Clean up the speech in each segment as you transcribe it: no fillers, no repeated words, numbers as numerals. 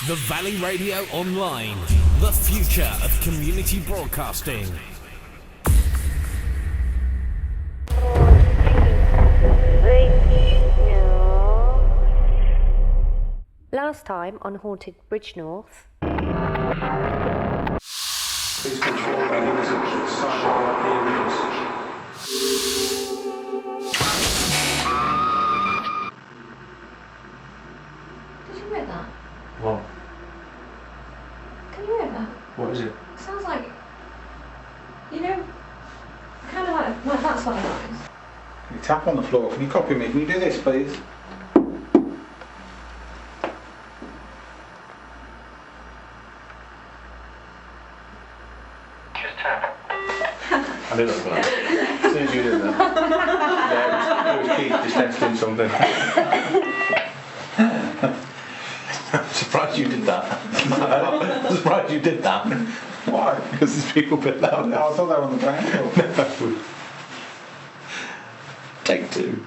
The Valley Radio Online, the future of community broadcasting. Last time on Haunted Bridgnorth. Please control magnificent sidewalk areas. Did you hear that? What? Can you hear that? What is it? It sounds like, you know, kind of like that sort of noise. Can you tap on the floor? Can you copy me? Can you do this, please? I knew that was right. As soon as you did that. Yeah, it was Keith just testing something. I'm surprised you did that. I'm surprised you did that. Why? Because there's people a bit loud. No, I thought they were on the ground floor. No. Take two.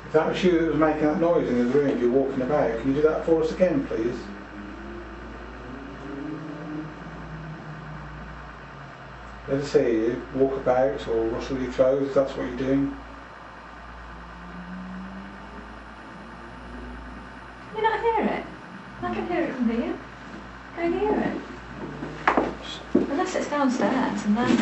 Is that you that was making that noise in the room you're walking about? Can you do that for us again, please? Let us hear you walk about or rustle your clothes, that's what you're doing. Can you not hear it? I can hear it from here. Can you hear it? Unless it's downstairs and then.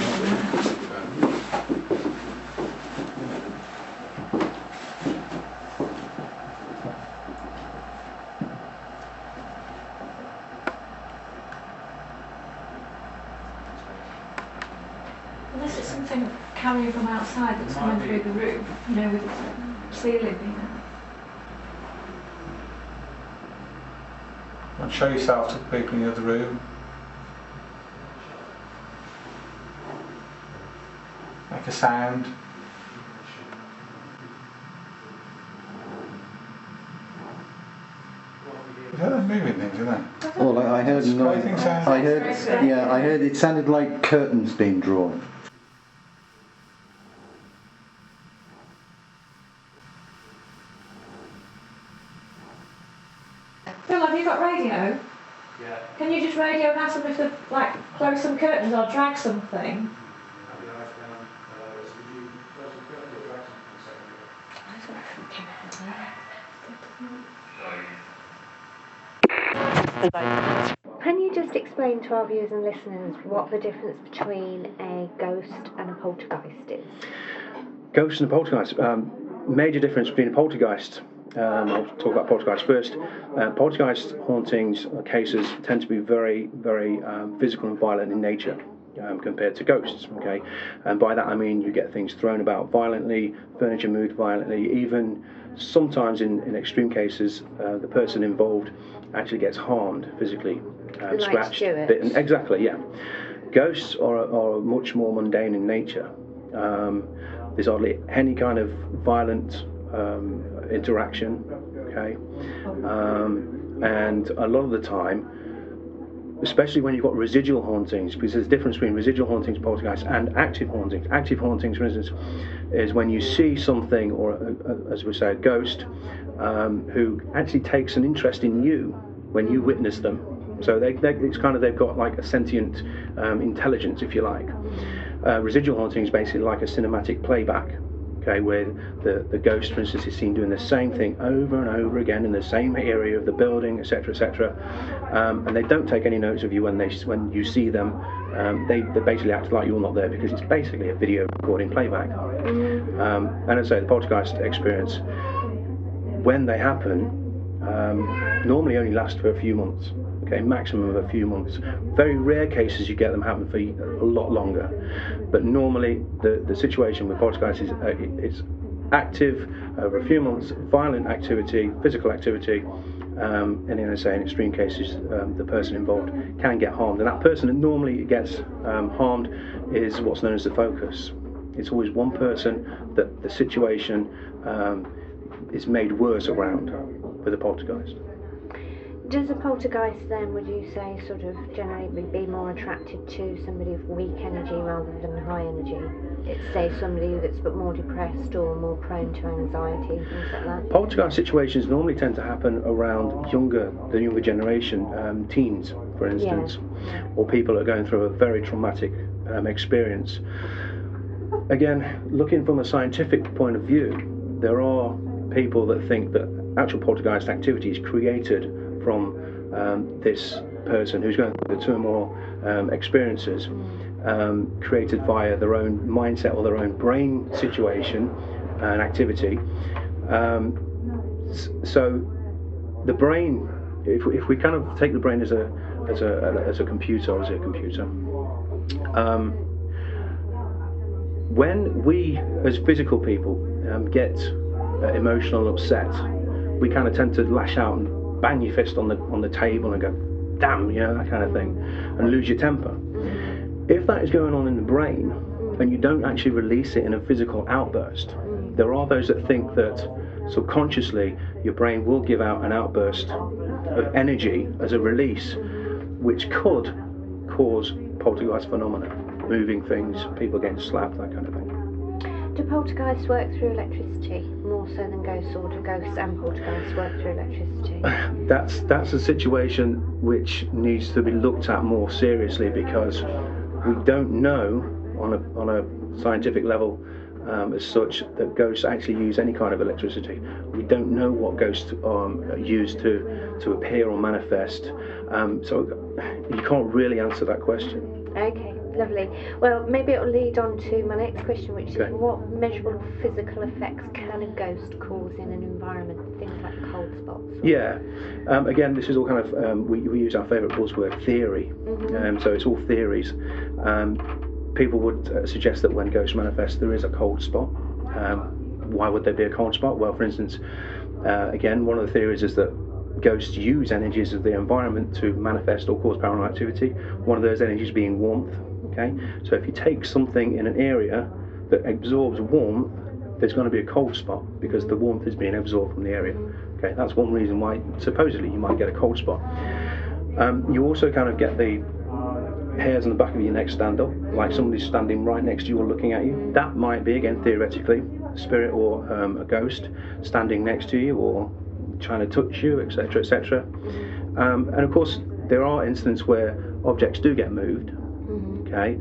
Unless it's something carrying from outside that's coming through the roof, you know, with the ceiling being out. And show yourself to the people in the other room. Make a sound. Is that them moving things, isn't it? Well, I heard Scraping sound. I heard it sounded like curtains being drawn. Phil, have you got radio? Yeah. Can you just radio and ask them if they've, like, closed some curtains or dragged something? Can you just explain to our viewers and listeners what the difference between a ghost and a poltergeist is? Ghosts and a poltergeist. Major difference between a poltergeist. I'll talk about poltergeist first. Poltergeist hauntings or cases tend to be very, very physical and violent in nature compared to ghosts. Okay, and by that I mean you get things thrown about violently, furniture moved violently, even sometimes in extreme cases the person involved actually gets harmed physically, scratched, bitten. Exactly, yeah. Ghosts are much more mundane in nature. There's hardly any kind of violent interaction, okay, and a lot of the time, especially when you've got residual hauntings, because there's a difference between residual hauntings, poltergeists, and active hauntings. Active hauntings, for instance, is when you see something, or as we say, a ghost, who actually takes an interest in you when you witness them. So it's kind of, they've got like a sentient intelligence, if you like. Residual haunting is basically like a cinematic playback, okay, where the ghost, for instance, is seen doing the same thing over and over again in the same area of the building, etc., etc., and they don't take any notice of you when you see them. They basically act like you're not there, because it's basically a video recording playback. And as I say, the poltergeist experience, when they happen, normally only last for a few months. Okay, maximum of a few months. Very rare cases you get them happen for a lot longer, but normally the situation with poltergeist is it's active over a few months, violent activity, physical activity, and in extreme cases the person involved can get harmed, and that person that normally gets harmed is what's known as the focus. It's always one person that the situation is made worse around with a poltergeist. Does a poltergeist then, would you say, sort of generally be more attracted to somebody of weak energy rather than high energy? It's, say, somebody that's a bit more depressed or more prone to anxiety, things like that? Poltergeist situations normally tend to happen around the younger generation, teens, for instance, or people that are going through a very traumatic experience. Again, looking from a scientific point of view, there are people that think that actual poltergeist activity is created from this person who's going through the turmoil experiences, created via their own mindset or their own brain situation and activity. So the brain, if we kind of take the brain as a computer, when we as physical people get emotional and upset, we kind of tend to lash out and bang your fist on the table and go, damn, you know, that kind of thing, and lose your temper. If that is going on in the brain and you don't actually release it in a physical outburst, there are those that think that subconsciously your brain will give out an outburst of energy as a release, which could cause poltergeist phenomena, moving things, people getting slapped, that kind of thing. Do poltergeists work through electricity more so than ghosts, or do ghosts and poltergeists work through electricity? That's a situation which needs to be looked at more seriously, because we don't know on a scientific level as such that ghosts actually use any kind of electricity. We don't know what ghosts use to appear or manifest, so you can't really answer that question. Okay, lovely. Well, maybe it'll lead on to my next question, which is what measurable physical effects can a ghost cause in an environment? Things like cold spots. Yeah. Again, this is all kind of we use our favourite buzzword, theory. So it's all theories. People would suggest that when ghosts manifest, there is a cold spot. Why would there be a cold spot? Well, for instance, again, one of the theories is that ghosts use energies of the environment to manifest or cause paranormal activity. One of those energies being warmth. Okay, so if you take something in an area that absorbs warmth, there's going to be a cold spot because the warmth is being absorbed from the area. Okay, that's one reason why supposedly you might get a cold spot. You also kind of get the hairs on the back of your neck stand up, like somebody's standing right next to you or looking at you. That might be, again, theoretically, a spirit or a ghost standing next to you or trying to touch you, etc., etc. And of course, there are instances where objects do get moved. Okay,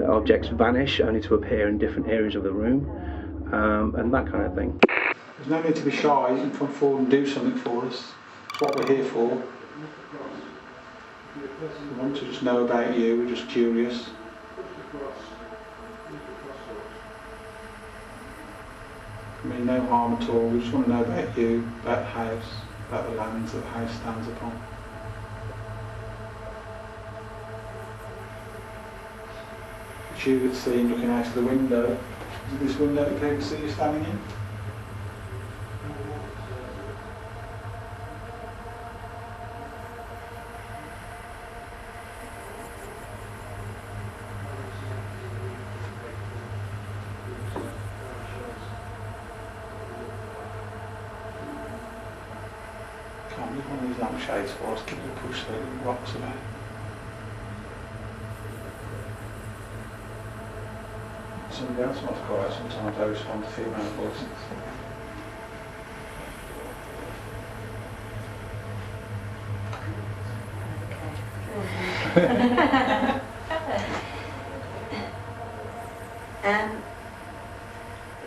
objects vanish only to appear in different areas of the room, and that kind of thing. There's no need to be shy. You can come forward and do something for us. It's what we're here for. We want to just know about you. We're just curious. I mean, no harm at all. We just want to know about you, about the house, about the lands that the house stands upon. It's you that's seen looking out of the window. Is it this window that people see you standing in? Can't leave one of these lampshades for us. Keep the push the rocks away. Somebody else might call out sometimes. I respond to female voices.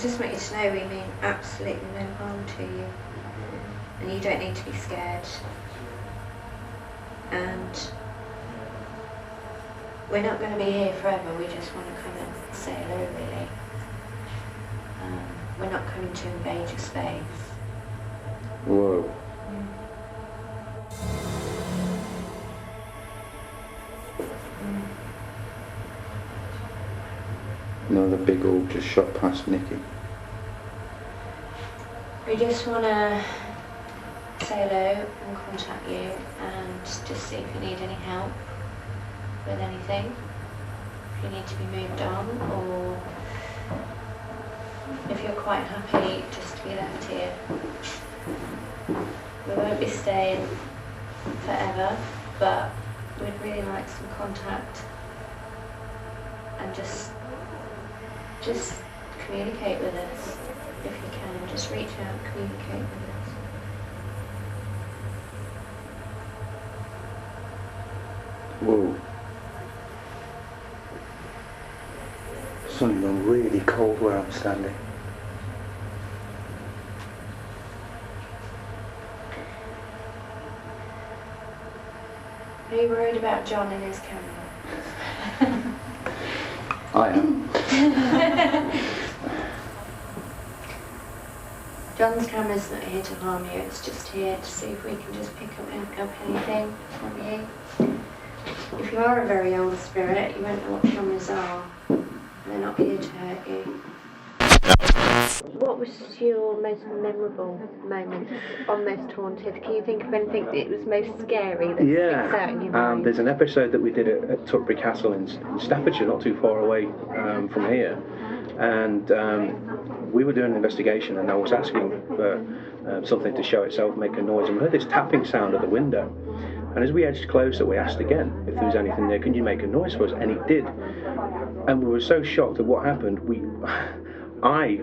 Just want you to know we mean absolutely no harm to you, and you don't need to be scared. And we're not going to be here forever. We just want to come and say hello, really. We're not coming to invade your space. Whoa. Another big orb just shot past Nikki. We just want to say hello and contact you and just see if you need any help with anything. If you need to be moved on, or if you're quite happy just to be left here. We won't be staying forever, but we'd really like some contact and just communicate with us if you can. Just reach out and communicate with us. Whoa. Suddenly gone really cold where I'm standing. Are you worried about John and his camera? I am. John's camera's not here to harm you, it's just here to see if we can just pick up anything from you. If you are a very old spirit, you won't know what cameras are. They're not here to hurt you. What was your most memorable moment on Most Haunted? Can you think of anything that was most scary that sticks out in your mind? There's an episode that we did at Tutbury Castle in Staffordshire, not too far away from here. And we were doing an investigation, and I was asking for something to show itself, make a noise, and we heard this tapping sound at the window. And as we edged closer, we asked again if there was anything there, can you make a noise for us? And it did. And we were so shocked at what happened, I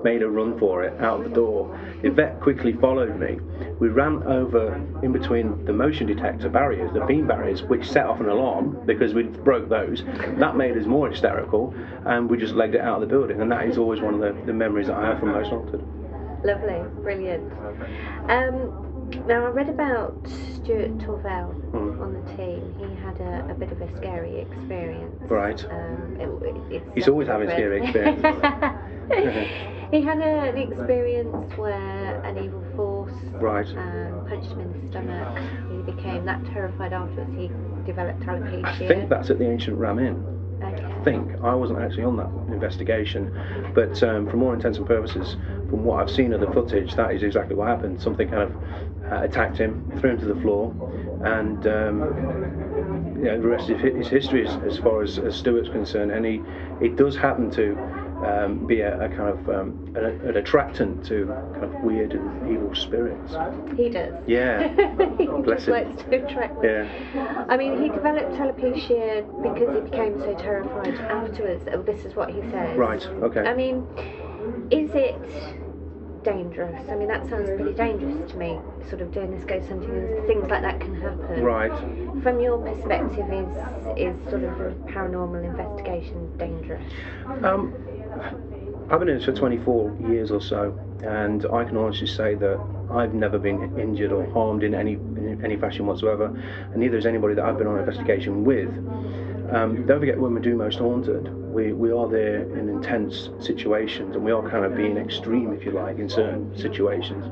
made a run for it out the door. Yvette quickly followed me. We ran over in between the motion detector barriers, the beam barriers, which set off an alarm because we broke those. That made us more hysterical, and we just legged it out of the building. And that is always one of the memories that I have from Most Haunted. Lovely, brilliant. Now I read about Stuart Torvell on the team. He had a bit of a scary experience. Right. He's not always having different. scary experiences. He had an experience where an evil force punched him in the stomach. He became that terrified afterwards. He developed alopecia. I think that's at the Ancient Ram Inn. Okay. I think. I wasn't actually on that investigation, but for all intents and purposes, from what I've seen of the footage, that is exactly what happened. Something kind of attacked him, threw him to the floor, and the rest of his history as far as Stuart's concerned. And it does happen to be a kind of an attractant to kind of weird and evil spirits. He does. Yeah. He Bless just him. likes to attract them. Yeah. I mean, he developed alopecia because he became so terrified afterwards. This is what he says. Right. Okay. I mean, is it dangerous? I mean, that sounds pretty dangerous to me, sort of doing this ghost hunting and things like that can happen. Right. From your perspective, is sort of a paranormal investigation dangerous? I've been in this for 24 years or so, and I can honestly say that I've never been injured or harmed in any fashion whatsoever, and neither has anybody that I've been on an investigation with. Don't forget, when we do Most Haunted, we are there in intense situations, and we are kind of being extreme, if you like, in certain situations.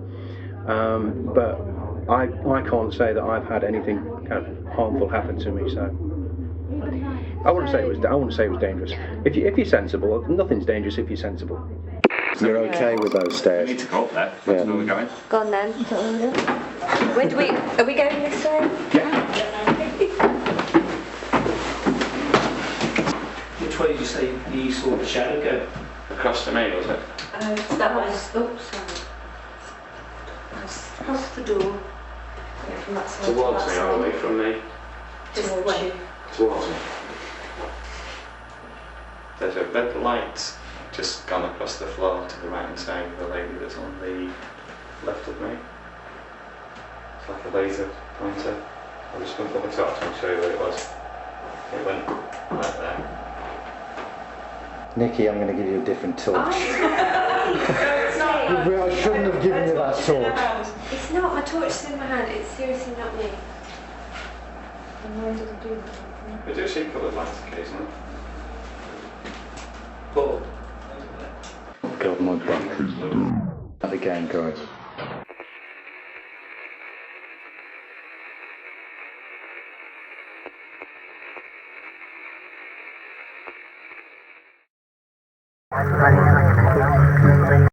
But I can't say that I've had anything kind of harmful happen to me. So I wouldn't say it was dangerous. If you're sensible, nothing's dangerous if you're sensible. You're okay with those We stairs? need to go up there. Yeah. Where we're going. Go on then. Where are we going this way? Which way did you say you saw the shadow go? Across to me, was it? That was, across the door. Yeah, from that side. Towards me or away from me? Towards you. Towards me. There's a red light just gone across the floor to the right hand side of the lady that's on the left of me. It's like a laser pointer. I'm just going to put the torch and show you where it was. It went right there. Nikki, I'm going to give you a different torch. No, it's not. I shouldn't have given you that torch. It's not, my torch is in my hand, it's seriously not me. And why did I do that? We do see coloured lights occasionally. Paul. God, my God. That again, guys. Running